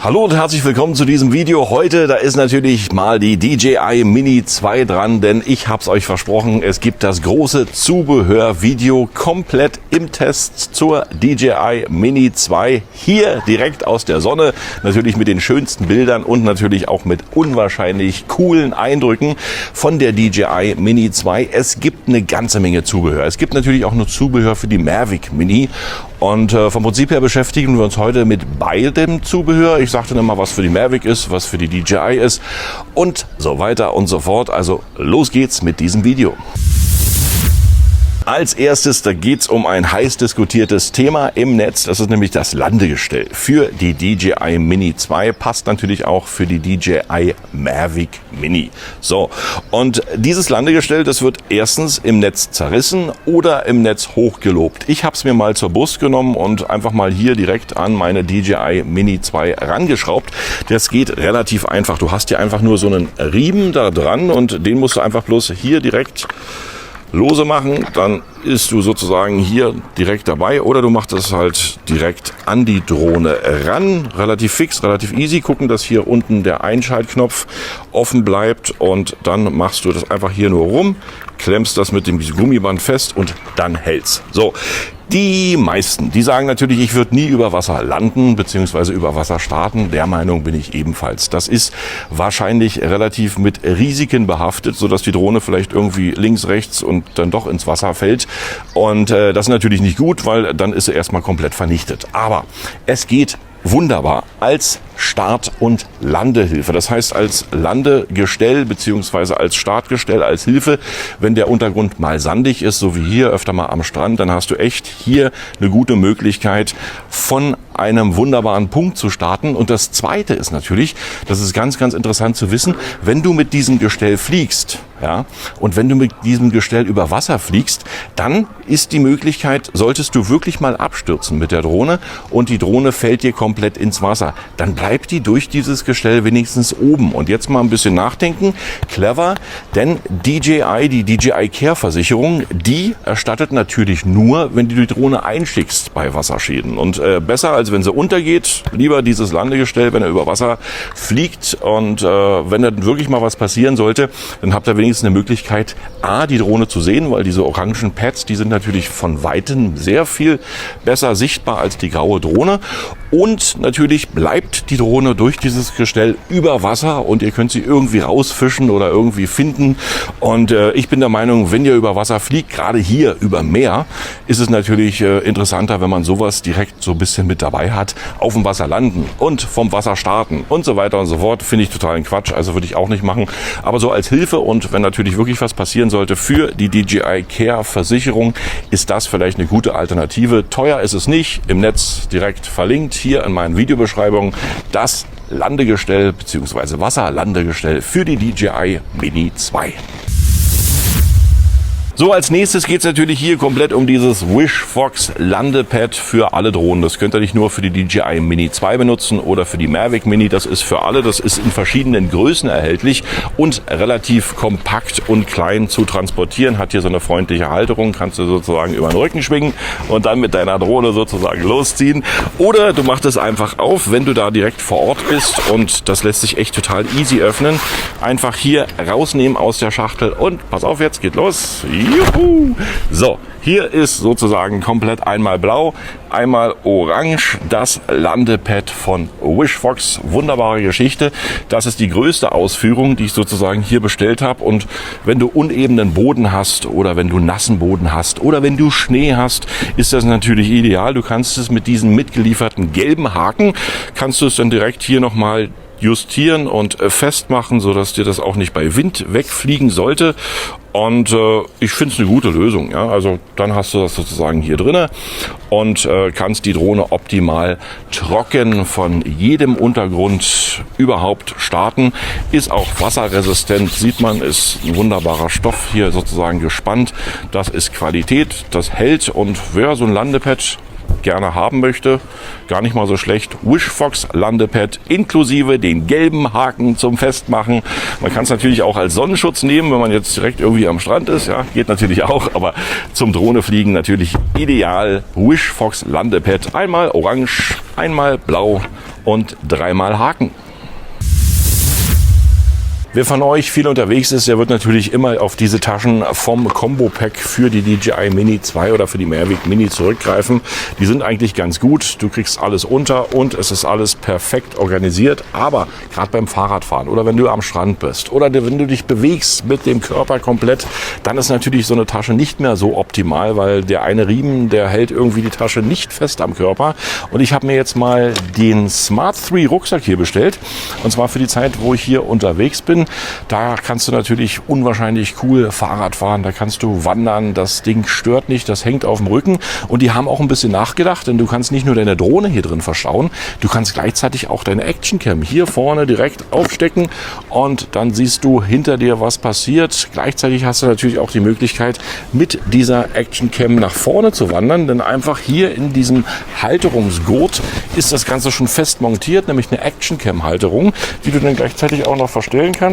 Hallo und herzlich willkommen zu diesem Video. Heute, da ist natürlich mal die DJI Mini 2 dran, denn ich hab's euch versprochen, es gibt das große Zubehörvideo komplett im Test zur DJI Mini 2. Hier direkt aus der Sonne, natürlich mit den schönsten Bildern und natürlich auch mit unwahrscheinlich coolen Eindrücken von der DJI Mini 2. Es gibt eine ganze Menge Zubehör. Es gibt natürlich auch noch Zubehör für die Mavic Mini. Und vom Prinzip her beschäftigen wir uns heute mit beidem Zubehör. Ich sagte dann mal, was für die Mavic ist, was für die DJI ist und so weiter und so fort. Also los geht's mit diesem Video. Als erstes, da geht's um ein heiß diskutiertes Thema im Netz. Das ist nämlich das Landegestell für die DJI Mini 2. Passt natürlich auch für die DJI Mavic Mini. So, und dieses Landegestell, das wird erstens im Netz zerrissen oder im Netz hochgelobt. Ich habe es mir mal zur Brust genommen und einfach mal hier direkt an meine DJI Mini 2 rangeschraubt. Das geht relativ einfach. Du hast hier einfach nur so einen Riemen da dran und den musst du einfach bloß hier direkt lose machen, dann ist du sozusagen hier direkt dabei oder du machst es halt direkt an die Drohne ran. Relativ fix, relativ easy. Gucken, dass hier unten der Einschaltknopf offen bleibt und dann machst du das einfach hier nur rum, klemmst das mit dem Gummiband fest und dann hält's. So. Die meisten, die sagen natürlich, ich würde nie über Wasser landen bzw. über Wasser starten. Der Meinung bin ich ebenfalls. Das ist wahrscheinlich relativ mit Risiken behaftet, sodass die Drohne vielleicht irgendwie links, rechts und dann doch ins Wasser fällt. Und das ist natürlich nicht gut, weil dann ist sie erstmal komplett vernichtet. Aber es geht wunderbar als Start- und Landehilfe. Das heißt als Landegestell bzw. als Startgestell, als Hilfe, wenn der Untergrund mal sandig ist, so wie hier öfter mal am Strand, dann hast du echt hier eine gute Möglichkeit, von einem wunderbaren Punkt zu starten. Und das Zweite ist natürlich, das ist ganz, ganz interessant zu wissen, wenn du mit diesem Gestell fliegst, ja, und wenn du mit diesem Gestell über Wasser fliegst, dann ist die Möglichkeit, solltest du wirklich mal abstürzen mit der Drohne und die Drohne fällt dir komplett ins Wasser, dann bleibt die durch dieses Gestell wenigstens oben. Und jetzt mal ein bisschen nachdenken. Clever, denn die DJI Care Versicherung, die erstattet natürlich nur, wenn du die Drohne einschickst bei Wasserschäden. Und besser, als wenn sie untergeht, lieber dieses Landegestell, wenn er über Wasser fliegt. Und wenn da wirklich mal was passieren sollte, dann habt ihr wenigstens eine Möglichkeit, A, die Drohne zu sehen, weil diese orangen Pads, die sind natürlich von Weitem sehr viel besser sichtbar als die graue Drohne. Und natürlich bleibt die Drohne durch dieses Gestell über Wasser und ihr könnt sie irgendwie rausfischen oder irgendwie finden. Und ich bin der Meinung, wenn ihr über Wasser fliegt, gerade hier über Meer, ist es natürlich interessanter, wenn man sowas direkt so ein bisschen mit dabei hat. Auf dem Wasser landen und vom Wasser starten und so weiter und so fort. Finde ich totalen Quatsch, also würde ich auch nicht machen. Aber so als Hilfe und wenn natürlich wirklich was passieren sollte für die DJI Care Versicherung, ist das vielleicht eine gute Alternative. Teuer ist es nicht, im Netz direkt verlinkt. Hier in meinen Videobeschreibungen das Landegestell bzw. Wasserlandegestell für die DJI Mini 2. So, als nächstes geht es natürlich hier komplett um dieses WishFox Landepad für alle Drohnen. Das könnt ihr nicht nur für die DJI Mini 2 benutzen oder für die Mavic Mini. Das ist für alle. Das ist in verschiedenen Größen erhältlich und relativ kompakt und klein zu transportieren. Hat hier so eine freundliche Halterung. Kannst du sozusagen über den Rücken schwingen und dann mit deiner Drohne sozusagen losziehen. Oder du machst es einfach auf, wenn du da direkt vor Ort bist. Und das lässt sich echt total easy öffnen. Einfach hier rausnehmen aus der Schachtel und pass auf, jetzt geht los. Juhu! So, hier ist sozusagen komplett einmal blau, einmal orange das Landepad von WishFox. Wunderbare Geschichte. Das ist die größte Ausführung, die ich sozusagen hier bestellt habe. Und wenn du unebenen Boden hast oder wenn du nassen Boden hast oder wenn du Schnee hast, ist das natürlich ideal. Du kannst es mit diesen mitgelieferten gelben Haken, kannst du es dann direkt hier nochmal justieren und festmachen, sodass dir das auch nicht bei Wind wegfliegen sollte. Und ich finde es eine gute Lösung. Ja? Also dann hast du das sozusagen hier drinne und kannst die Drohne optimal trocken von jedem Untergrund überhaupt starten. Ist auch wasserresistent, sieht man, ist ein wunderbarer Stoff hier sozusagen gespannt. Das ist Qualität, das hält und wer so ein Landepad gerne haben möchte, gar nicht mal so schlecht. WishFox Landepad inklusive den gelben Haken zum Festmachen. Man kann es natürlich auch als Sonnenschutz nehmen, wenn man jetzt direkt irgendwie am Strand ist. Ja, geht natürlich auch, aber zum Drohnefliegen natürlich ideal. WishFox Landepad, einmal orange, einmal blau und 3-mal Haken. Wer von euch viel unterwegs ist, der wird natürlich immer auf diese Taschen vom Combo-Pack für die DJI Mini 2 oder für die Mavic Mini zurückgreifen. Die sind eigentlich ganz gut. Du kriegst alles unter und es ist alles perfekt organisiert. Aber gerade beim Fahrradfahren oder wenn du am Strand bist oder wenn du dich bewegst mit dem Körper komplett, dann ist natürlich so eine Tasche nicht mehr so optimal, weil der eine Riemen, der hält irgendwie die Tasche nicht fest am Körper. Und ich habe mir jetzt mal den Smart 3 Rucksack hier bestellt. Und zwar für die Zeit, wo ich hier unterwegs bin. Da kannst du natürlich unwahrscheinlich cool Fahrrad fahren, da kannst du wandern, das Ding stört nicht, das hängt auf dem Rücken und die haben auch ein bisschen nachgedacht, denn du kannst nicht nur deine Drohne hier drin verstauen, du kannst gleichzeitig auch deine Actioncam hier vorne direkt aufstecken und dann siehst du hinter dir, was passiert. Gleichzeitig hast du natürlich auch die Möglichkeit, mit dieser Actioncam nach vorne zu wandern, denn einfach hier in diesem Halterungsgurt ist das Ganze schon fest montiert, nämlich eine Actioncam-Halterung, die du dann gleichzeitig auch noch verstellen kannst.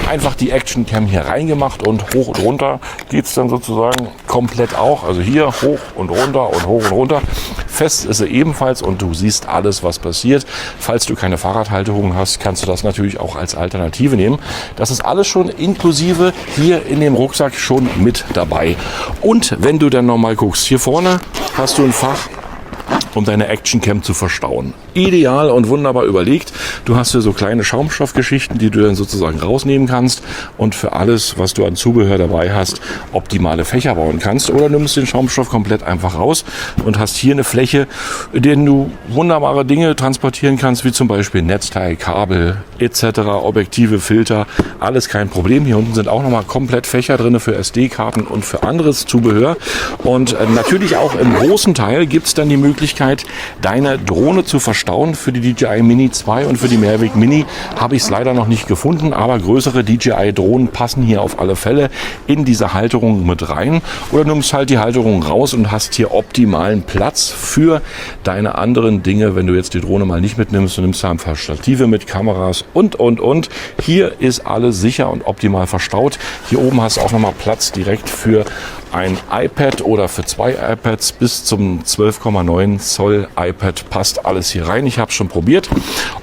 Einfach die Actioncam hier reingemacht und hoch und runter geht es dann sozusagen komplett auch. Also hier hoch und runter und hoch und runter. Fest ist sie ebenfalls und du siehst alles, was passiert. Falls du keine Fahrradhalterung hast, kannst du das natürlich auch als Alternative nehmen. Das ist alles schon inklusive hier in dem Rucksack schon mit dabei. Und wenn du dann nochmal guckst, hier vorne hast du ein Fach, um deine Actioncam zu verstauen. Ideal und wunderbar überlegt. Du hast hier so kleine Schaumstoffgeschichten, die du dann sozusagen rausnehmen kannst und für alles, was du an Zubehör dabei hast, optimale Fächer bauen kannst. Oder nimmst den Schaumstoff komplett einfach raus und hast hier eine Fläche, in der du wunderbare Dinge transportieren kannst, wie zum Beispiel Netzteil, Kabel etc., Objektive, Filter, alles kein Problem. Hier unten sind auch nochmal komplett Fächer drin für SD-Karten und für anderes Zubehör. Und natürlich auch im großen Teil gibt es dann die Möglichkeit, deine Drohne zu verstauen. Für die DJI Mini 2 und für die Mavic Mini habe ich es leider noch nicht gefunden, aber größere DJI-Drohnen passen hier auf alle Fälle in diese Halterung mit rein. Oder du nimmst halt die Halterung raus und hast hier optimalen Platz für deine anderen Dinge. Wenn du jetzt die Drohne mal nicht mitnimmst, du nimmst da einfach Stative mit, Kameras und. Hier ist alles sicher und optimal verstaut. Hier oben hast du auch nochmal Platz direkt für ein iPad oder für 2 iPads bis zum 12,9 Zoll iPad passt alles hier rein. Ich habe es schon probiert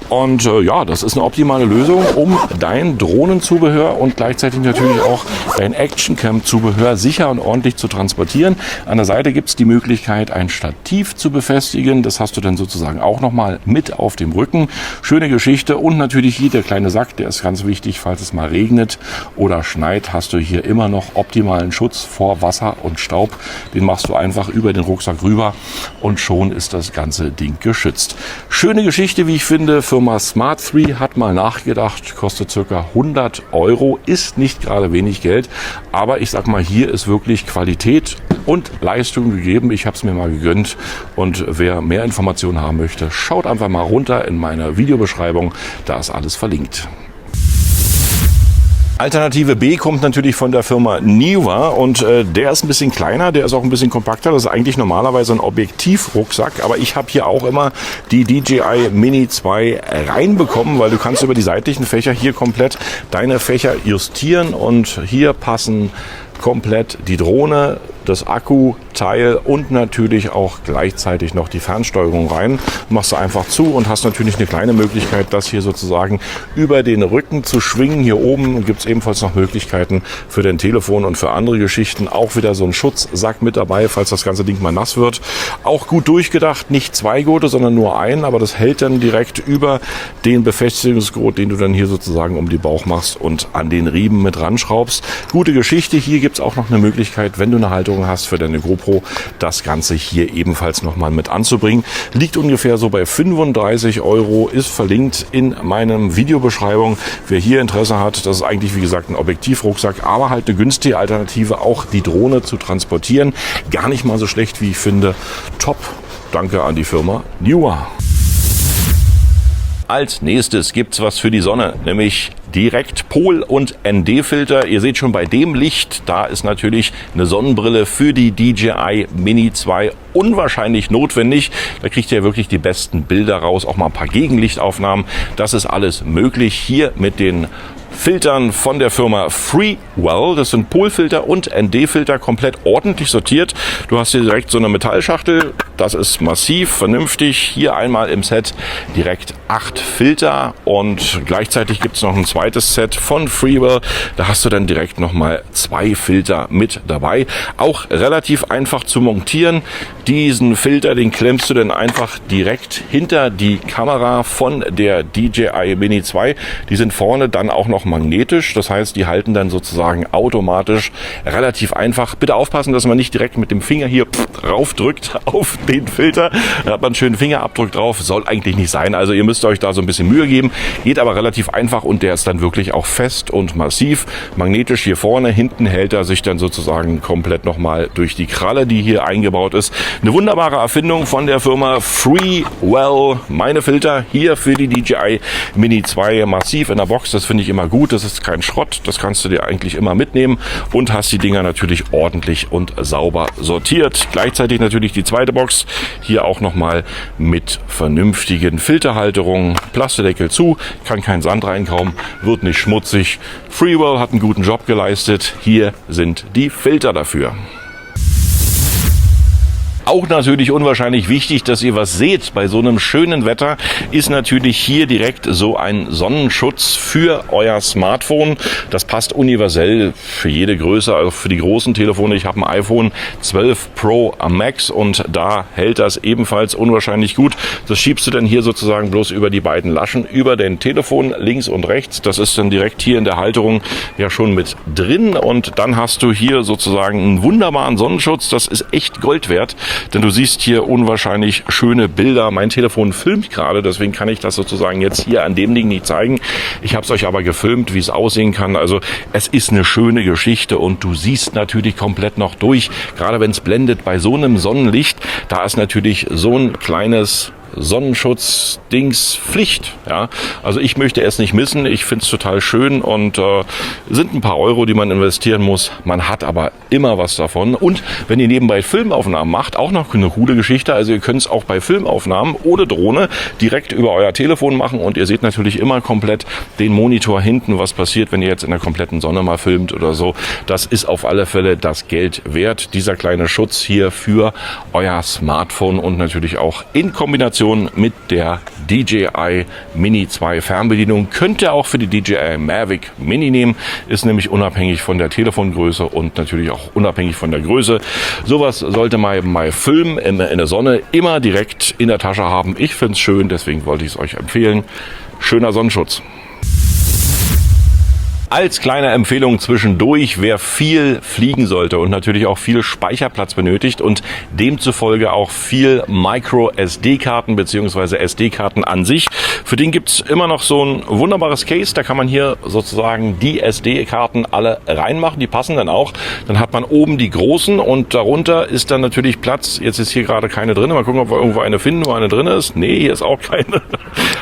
und ja, das ist eine optimale Lösung, um dein Drohnenzubehör und gleichzeitig natürlich auch dein Actioncam-Zubehör sicher und ordentlich zu transportieren. An der Seite gibt es die Möglichkeit, ein Stativ zu befestigen. Das hast du dann sozusagen auch nochmal mit auf dem Rücken. Schöne Geschichte und natürlich hier der kleine Sack, der ist ganz wichtig, falls es mal regnet oder schneit, hast du hier immer noch optimalen Schutz vor Wasser und Staub. Den machst du einfach über den Rucksack rüber und schon ist das ganze Ding geschützt. Schöne Geschichte, wie ich finde. Firma Smart 3 hat mal nachgedacht, kostet ca. 100 €, ist nicht gerade wenig Geld, aber ich sag mal, hier ist wirklich Qualität und Leistung gegeben. Ich habe es mir mal gegönnt und wer mehr Informationen haben möchte, schaut einfach mal runter in meiner Videobeschreibung, da ist alles verlinkt. Alternative B kommt natürlich von der Firma Neewer und der ist ein bisschen kleiner, der ist auch ein bisschen kompakter. Das ist eigentlich normalerweise ein Objektivrucksack, aber ich habe hier auch immer die DJI Mini 2 reinbekommen, weil du kannst über die seitlichen Fächer hier komplett deine Fächer justieren und hier passen komplett die Drohne, das Akkuteil und natürlich auch gleichzeitig noch die Fernsteuerung rein. Machst du einfach zu und hast natürlich eine kleine Möglichkeit, das hier sozusagen über den Rücken zu schwingen. Hier oben gibt es ebenfalls noch Möglichkeiten für dein Telefon und für andere Geschichten. Auch wieder so ein Schutzsack mit dabei, falls das ganze Ding mal nass wird. Auch gut durchgedacht, nicht 2 Gurte, sondern nur einen, aber das hält dann direkt über den Befestigungsgurt, den du dann hier sozusagen um die Bauch machst und an den Riemen mit ranschraubst. Gute Geschichte. Hier gibt es auch noch eine Möglichkeit, wenn du eine Halterung hast für deine GoPro, das Ganze hier ebenfalls nochmal mit anzubringen. Liegt ungefähr so bei 35 €, ist verlinkt in meinem Videobeschreibung. Wer hier Interesse hat, das ist eigentlich wie gesagt ein Objektivrucksack, aber halt eine günstige Alternative, auch die Drohne zu transportieren. Gar nicht mal so schlecht, wie ich finde. Top. Danke an die Firma Neewer. Als nächstes gibt's was für die Sonne, nämlich direkt Pol- und ND-Filter. Ihr seht schon bei dem Licht, da ist natürlich eine Sonnenbrille für die DJI Mini 2 unwahrscheinlich notwendig. Da kriegt ihr wirklich die besten Bilder raus, auch mal ein paar Gegenlichtaufnahmen. Das ist alles möglich hier mit den Filtern von der Firma Freewell. Das sind Polfilter und ND-Filter, komplett ordentlich sortiert. Du hast hier direkt so eine Metallschachtel. Das ist massiv, vernünftig. Hier einmal im Set direkt 8 Filter und gleichzeitig gibt es noch ein zweites Set von Freewell. Da hast du dann direkt nochmal 2 Filter mit dabei. Auch relativ einfach zu montieren. Diesen Filter, den klemmst du dann einfach direkt hinter die Kamera von der DJI Mini 2. Die sind vorne dann auch noch magnetisch. Das heißt, die halten dann sozusagen automatisch relativ einfach. Bitte aufpassen, dass man nicht direkt mit dem Finger hier raufdrückt auf den Filter. Da hat man einen schönen Fingerabdruck drauf. Soll eigentlich nicht sein. Also ihr müsst euch da so ein bisschen Mühe geben. Geht aber relativ einfach und der ist dann wirklich auch fest und massiv. Magnetisch hier vorne. Hinten hält er sich dann sozusagen komplett nochmal durch die Kralle, die hier eingebaut ist. Eine wunderbare Erfindung von der Firma Freewell. Meine Filter hier für die DJI Mini 2 massiv in der Box. Das finde ich immer gut. Das ist kein Schrott. Das kannst du dir eigentlich immer mitnehmen und hast die Dinger natürlich ordentlich und sauber sortiert. Gleichzeitig natürlich die zweite Box. Hier auch nochmal mit vernünftigen Filterhalterungen. Plastedeckel zu, kann kein Sand reinkommen, wird nicht schmutzig. Freewell hat einen guten Job geleistet. Hier sind die Filter dafür. Auch natürlich unwahrscheinlich wichtig, dass ihr was seht. Bei so einem schönen Wetter ist natürlich hier direkt so ein Sonnenschutz für euer Smartphone. Das passt universell für jede Größe, also für die großen Telefone. Ich habe ein iPhone 12 Pro Max und da hält das ebenfalls unwahrscheinlich gut. Das schiebst du dann hier sozusagen bloß über die beiden Laschen, über den Telefon links und rechts. Das ist dann direkt hier in der Halterung ja schon mit drin und dann hast du hier sozusagen einen wunderbaren Sonnenschutz. Das ist echt Gold wert. Denn du siehst hier unwahrscheinlich schöne Bilder. Mein Telefon filmt gerade, deswegen kann ich das sozusagen jetzt hier an dem Ding nicht zeigen. Ich habe es euch aber gefilmt, wie es aussehen kann. Also es ist eine schöne Geschichte und du siehst natürlich komplett noch durch. Gerade wenn es blendet bei so einem Sonnenlicht, da ist natürlich so ein kleines Sonnenschutz-Dings Pflicht. Ja? Also ich möchte es nicht missen. Ich finde es total schön und sind ein paar Euro, die man investieren muss. Man hat aber immer was davon. Und wenn ihr nebenbei Filmaufnahmen macht, auch noch eine coole Geschichte. Also ihr könnt es auch bei Filmaufnahmen ohne Drohne direkt über euer Telefon machen und ihr seht natürlich immer komplett den Monitor hinten, was passiert, wenn ihr jetzt in der kompletten Sonne mal filmt oder so. Das ist auf alle Fälle das Geld wert. Dieser kleine Schutz hier für euer Smartphone und natürlich auch in Kombination mit der DJI Mini 2 Fernbedienung. Könnt ihr auch für die DJI Mavic Mini nehmen. Ist nämlich unabhängig von der Telefongröße und natürlich auch unabhängig von der Größe. Sowas sollte man bei Filmen in der Sonne immer direkt in der Tasche haben. Ich finde es schön, deswegen wollte ich es euch empfehlen. Schöner Sonnenschutz. Als kleine Empfehlung zwischendurch, wer viel fliegen sollte und natürlich auch viel Speicherplatz benötigt und demzufolge auch viel Micro-SD-Karten bzw. SD-Karten an sich, für den gibt's immer noch so ein wunderbares Case. Da kann man hier sozusagen die SD-Karten alle reinmachen, die passen dann auch. Dann hat man oben die großen und darunter ist dann natürlich Platz. Jetzt ist hier gerade keine drin. Mal gucken, ob wir irgendwo eine finden, wo eine drin ist. Nee, hier ist auch keine.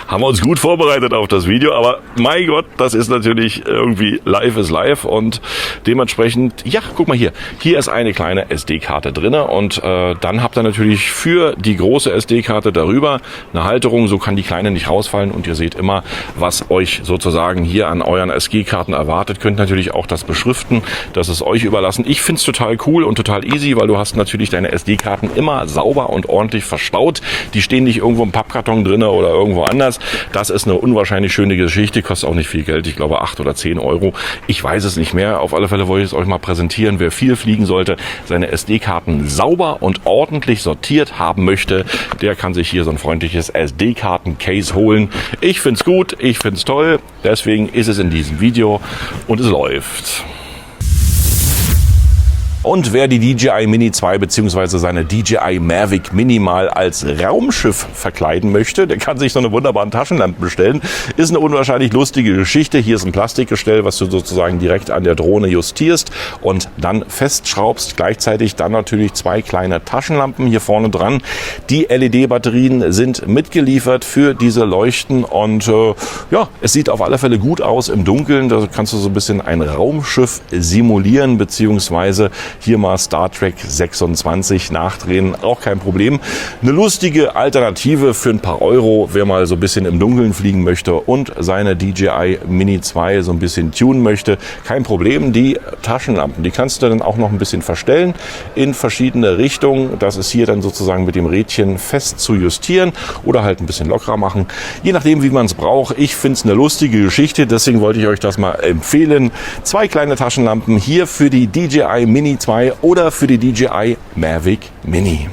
Haben wir uns gut vorbereitet auf das Video, aber mein Gott, das ist natürlich irgendwie live ist live und dementsprechend, ja, guck mal hier. Hier ist eine kleine SD-Karte drin und dann habt ihr natürlich für die große SD-Karte darüber eine Halterung, so kann die kleine nicht rausfallen und ihr seht immer, was euch sozusagen hier an euren SD-Karten erwartet. Könnt natürlich auch das beschriften, das ist euch überlassen. Ich finde es total cool und total easy, weil du hast natürlich deine SD-Karten immer sauber und ordentlich verstaut. Die stehen nicht irgendwo im Pappkarton drin oder irgendwo anders. Das ist eine unwahrscheinlich schöne Geschichte, kostet auch nicht viel Geld, ich glaube 8 oder 10 Euro. Ich weiß es nicht mehr. Auf alle Fälle wollte ich es euch mal präsentieren. Wer viel fliegen sollte, seine SD-Karten sauber und ordentlich sortiert haben möchte, der kann sich hier so ein freundliches SD-Karten-Case holen. Ich finde es gut, ich finde es toll. Deswegen ist es in diesem Video und es läuft. Und wer die DJI Mini 2 bzw. seine DJI Mavic Mini mal als Raumschiff verkleiden möchte, der kann sich so eine wunderbare Taschenlampe bestellen. Ist eine unwahrscheinlich lustige Geschichte. Hier ist ein Plastikgestell, was du sozusagen direkt an der Drohne justierst und dann festschraubst. Gleichzeitig dann natürlich 2 kleine Taschenlampen hier vorne dran. Die LED-Batterien sind mitgeliefert für diese Leuchten und ja, es sieht auf alle Fälle gut aus im Dunkeln. Da kannst du so ein bisschen ein Raumschiff simulieren bzw. hier mal Star Trek 26 nachdrehen, auch kein Problem. Eine lustige Alternative für ein paar Euro, wer mal so ein bisschen im Dunkeln fliegen möchte und seine DJI Mini 2 so ein bisschen tunen möchte, kein Problem. Die Taschenlampen, die kannst du dann auch noch ein bisschen verstellen in verschiedene Richtungen. Das ist hier dann sozusagen mit dem Rädchen fest zu justieren oder halt ein bisschen lockerer machen, je nachdem wie man es braucht. Ich finde es eine lustige Geschichte, deswegen wollte ich euch das mal empfehlen. 2 kleine Taschenlampen hier für die DJI Mini 2 oder für die DJI Mavic Mini.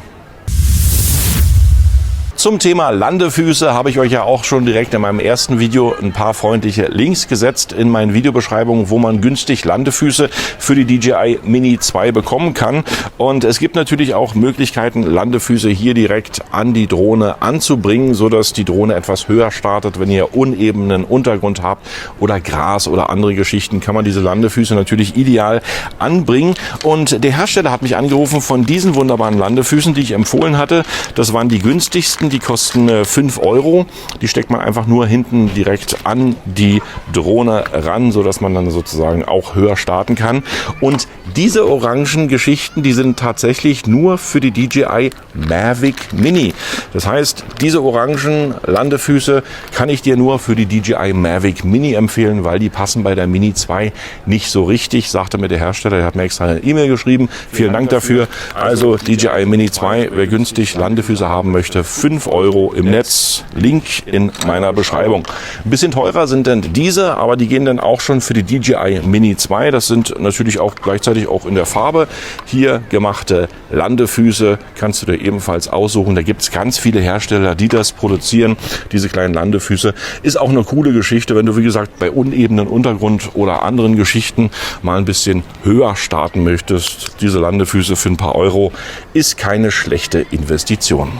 Zum Thema Landefüße habe ich euch ja auch schon direkt in meinem ersten Video ein paar freundliche Links gesetzt in meinen Videobeschreibungen, wo man günstig Landefüße für die DJI Mini 2 bekommen kann. Und es gibt natürlich auch Möglichkeiten, Landefüße hier direkt an die Drohne anzubringen, sodass die Drohne etwas höher startet. Wenn ihr unebenen Untergrund habt oder Gras oder andere Geschichten, kann man diese Landefüße natürlich ideal anbringen. Und der Hersteller hat mich angerufen von diesen wunderbaren Landefüßen, die ich empfohlen hatte. Das waren die günstigsten. Die kosten 5 Euro. Die steckt man einfach nur hinten direkt an die Drohne ran, sodass man dann sozusagen auch höher starten kann. Und diese orangen Geschichten, die sind tatsächlich nur für die DJI Mavic Mini. Das heißt, diese orangen Landefüße kann ich dir nur für die DJI Mavic Mini empfehlen, weil die passen bei der Mini 2 nicht so richtig, sagte mir der Hersteller. Der hat mir extra eine E-Mail geschrieben. Vielen Dank dafür. Also DJI Mini 2, wer günstig Landefüße haben möchte, 5 Euro im Netz. Link in meiner Beschreibung. Ein bisschen teurer sind denn diese, aber die gehen dann auch schon für die DJI Mini 2. Das sind natürlich auch gleichzeitig auch in der Farbe hier gemachte Landefüße. Kannst du dir ebenfalls aussuchen. Da gibt es ganz viele Hersteller, die das produzieren. Diese kleinen Landefüße ist auch eine coole Geschichte, wenn du, wie gesagt, bei unebenen Untergrund oder anderen Geschichten mal ein bisschen höher starten möchtest. Diese Landefüße für ein paar Euro ist keine schlechte Investition.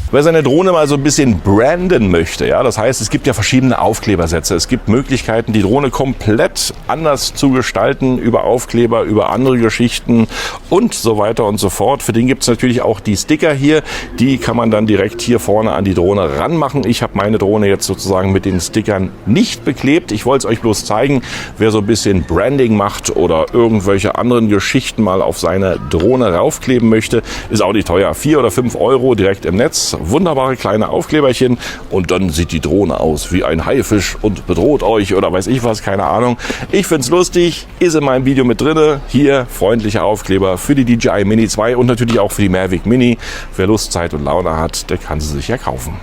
Wer seine Drohne mal so ein bisschen branden möchte, ja, das heißt, es gibt ja verschiedene Aufklebersätze. Es gibt Möglichkeiten, die Drohne komplett anders zu gestalten über Aufkleber, über andere Geschichten und so weiter und so fort. Für den gibt es natürlich auch die Sticker hier. Die kann man dann direkt hier vorne an die Drohne ranmachen. Ich habe meine Drohne jetzt sozusagen mit den Stickern nicht beklebt. Ich wollte es euch bloß zeigen, wer so ein bisschen Branding macht oder irgendwelche anderen Geschichten mal auf seine Drohne raufkleben möchte. Ist auch nicht teuer. 4 oder 5 Euro direkt im Netz. Wunderbare kleine Aufkleberchen und dann sieht die Drohne aus wie ein Haifisch und bedroht euch oder weiß ich was, keine Ahnung. Ich find's lustig, ist in meinem Video mit drinne. Hier freundliche Aufkleber für die DJI Mini 2 und natürlich auch für die Mavic Mini. Wer Lust, Zeit und Laune hat, der kann sie sich ja kaufen.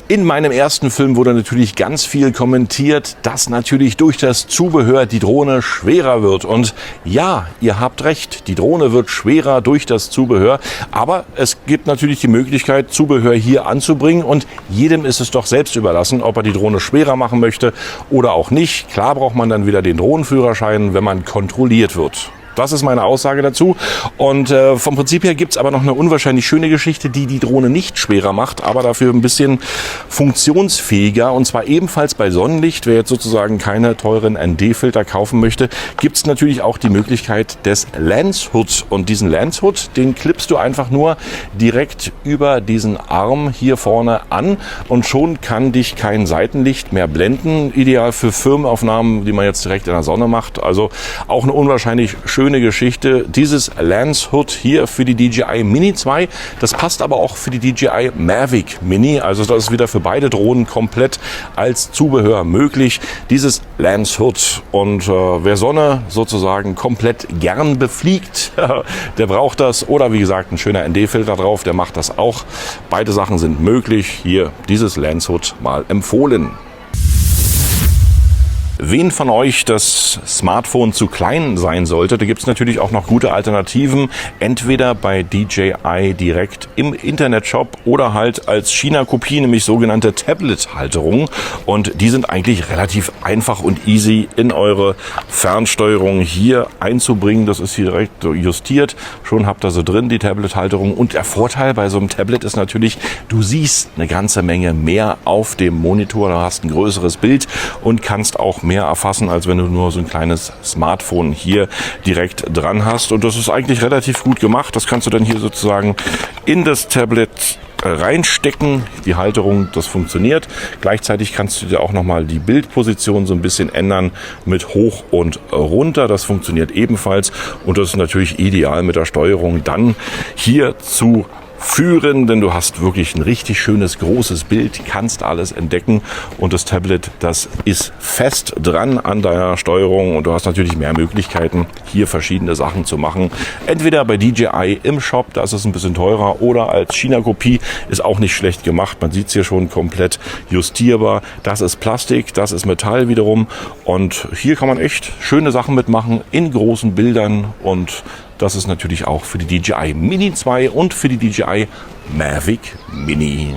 In meinem ersten Film wurde natürlich ganz viel kommentiert, dass natürlich durch das Zubehör die Drohne schwerer wird. Und ja, ihr habt recht, die Drohne wird schwerer durch das Zubehör. Aber es gibt natürlich die Möglichkeit, Zubehör hier anzubringen. Und jedem ist es doch selbst überlassen, ob er die Drohne schwerer machen möchte oder auch nicht. Klar braucht man dann wieder den Drohnenführerschein, wenn man kontrolliert wird. Das ist meine Aussage dazu. Und vom Prinzip her gibt's aber noch eine unwahrscheinlich schöne Geschichte, die die Drohne nicht schwerer macht, aber dafür ein bisschen funktionsfähiger. Und zwar ebenfalls bei Sonnenlicht. Wer jetzt sozusagen keine teuren ND-Filter kaufen möchte, gibt's natürlich auch die Möglichkeit des Lens Hood. Und diesen Lens Hood, den klippst du einfach nur direkt über diesen Arm hier vorne an. Und schon kann dich kein Seitenlicht mehr blenden. Ideal für Firmenaufnahmen, die man jetzt direkt in der Sonne macht. Also auch eine unwahrscheinlich schöne Geschichte. Dieses Lens Hood hier für die DJI Mini 2, das passt aber auch für die DJI Mavic Mini. Also das ist wieder für beide Drohnen komplett als Zubehör möglich. Dieses Lens Hood. Und wer Sonne sozusagen komplett gern befliegt, der braucht das. Oder wie gesagt, ein schöner ND-Filter drauf, der macht das auch. Beide Sachen sind möglich. Hier dieses Lens Hood mal empfohlen. Wen von euch das Smartphone zu klein sein sollte, da gibt es natürlich auch noch gute Alternativen. Entweder bei DJI direkt im Internetshop oder halt als China-Kopie, nämlich sogenannte Tablet-Halterungen. Und die sind eigentlich relativ einfach und easy in eure Fernsteuerung hier einzubringen. Das ist hier direkt justiert. Schon habt ihr sie drin, die Tablet-Halterung. Und der Vorteil bei so einem Tablet ist natürlich, du siehst eine ganze Menge mehr auf dem Monitor. Du hast ein größeres Bild und kannst auch mehr erfassen, als wenn du nur so ein kleines Smartphone hier direkt dran hast. Und das ist eigentlich relativ gut gemacht. Das kannst du dann hier sozusagen in das Tablet reinstecken. Die Halterung, das funktioniert. Gleichzeitig kannst du dir auch nochmal die Bildposition so ein bisschen ändern mit hoch und runter. Das funktioniert ebenfalls und das ist natürlich ideal mit der Steuerung dann hier zu führen, denn du hast wirklich ein richtig schönes, großes Bild, kannst alles entdecken und das Tablet, das ist fest dran an deiner Steuerung und du hast natürlich mehr Möglichkeiten, hier verschiedene Sachen zu machen. Entweder bei DJI im Shop, da ist es ein bisschen teurer, oder als China-Kopie, ist auch nicht schlecht gemacht. Man sieht es hier schon komplett justierbar. Das ist Plastik, das ist Metall wiederum und hier kann man echt schöne Sachen mitmachen in großen Bildern und das ist natürlich auch für die DJI Mini 2 und für die DJI Mavic Mini.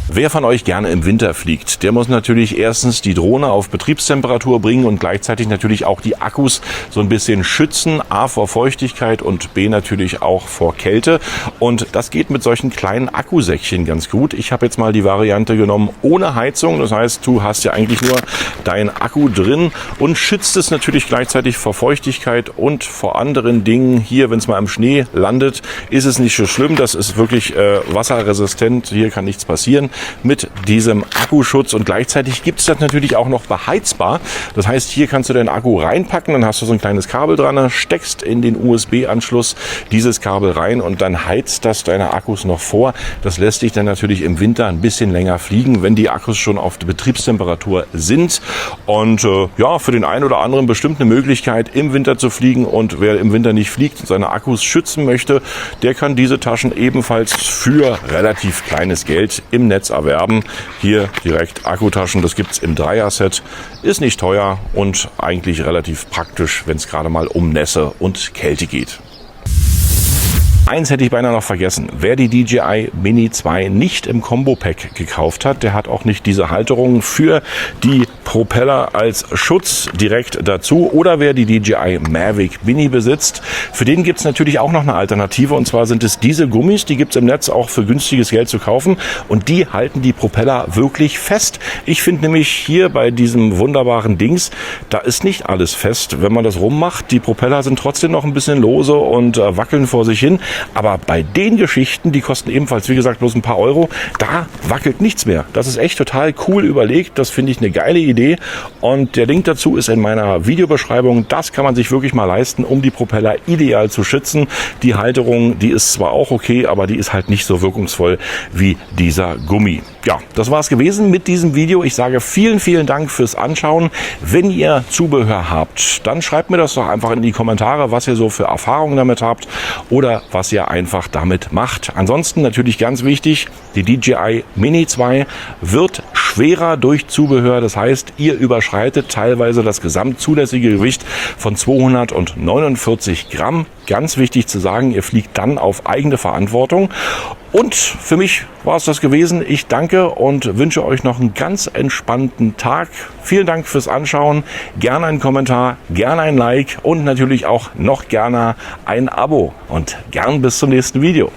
Wer von euch gerne im Winter fliegt, der muss natürlich erstens die Drohne auf Betriebstemperatur bringen und gleichzeitig natürlich auch die Akkus so ein bisschen schützen. A, vor Feuchtigkeit und B, natürlich auch vor Kälte. Und das geht mit solchen kleinen Akkusäckchen ganz gut. Ich habe jetzt mal die Variante genommen ohne Heizung. Das heißt, du hast ja eigentlich nur deinen Akku drin und schützt es natürlich gleichzeitig vor Feuchtigkeit und vor anderen Dingen. Hier, wenn es mal im Schnee landet, ist es nicht so schlimm. Das ist wirklich wasserresistent. Hier kann nichts passieren mit diesem Akkuschutz und gleichzeitig gibt es das natürlich auch noch beheizbar. Das heißt, hier kannst du den Akku reinpacken, dann hast du so ein kleines Kabel dran, steckst in den USB-Anschluss dieses Kabel rein und dann heizt das deine Akkus noch vor. Das lässt dich dann natürlich im Winter ein bisschen länger fliegen, wenn die Akkus schon auf der Betriebstemperatur sind und ja, für den einen oder anderen bestimmt eine Möglichkeit im Winter zu fliegen und wer im Winter nicht fliegt und seine Akkus schützen möchte, der kann diese Taschen ebenfalls für relativ kleines Geld im Netz erwerben. Hier direkt Akkutaschen, das gibt es im Dreier-Set, ist nicht teuer und eigentlich relativ praktisch, wenn es gerade mal um Nässe und Kälte geht. Eins hätte ich beinahe noch vergessen. Wer die DJI Mini 2 nicht im Combo-Pack gekauft hat, der hat auch nicht diese Halterung für die Propeller als Schutz direkt dazu. Oder wer die DJI Mavic Mini besitzt, für den gibt es natürlich auch noch eine Alternative. Und zwar sind es diese Gummis, die gibt es im Netz auch für günstiges Geld zu kaufen. Und die halten die Propeller wirklich fest. Ich finde nämlich hier bei diesem wunderbaren Dings, da ist nicht alles fest. Wenn man das rummacht, die Propeller sind trotzdem noch ein bisschen lose und wackeln vor sich hin. Aber bei den Geschichten, die kosten ebenfalls, wie gesagt, bloß ein paar Euro, da wackelt nichts mehr. Das ist echt total cool überlegt. Das finde ich eine geile Idee. Und der Link dazu ist in meiner Videobeschreibung. Das kann man sich wirklich mal leisten, um die Propeller ideal zu schützen. Die Halterung, die ist zwar auch okay, aber die ist halt nicht so wirkungsvoll wie dieser Gummi. Ja, das war's gewesen mit diesem Video. Ich sage vielen, vielen Dank fürs Anschauen. Wenn ihr Zubehör habt, dann schreibt mir das doch einfach in die Kommentare, was ihr so für Erfahrungen damit habt oder was ihr einfach damit macht. Ansonsten natürlich ganz wichtig, die DJI Mini 2 wird schwerer durch Zubehör. Das heißt, ihr überschreitet teilweise das gesamtzulässige Gewicht von 249 Gramm. Ganz wichtig zu sagen, ihr fliegt dann auf eigene Verantwortung. Und für mich war es das gewesen. Ich danke und wünsche euch noch einen ganz entspannten Tag. Vielen Dank fürs Anschauen. Gerne einen Kommentar, gerne ein Like und natürlich auch noch gerne ein Abo. Und gern bis zum nächsten Video.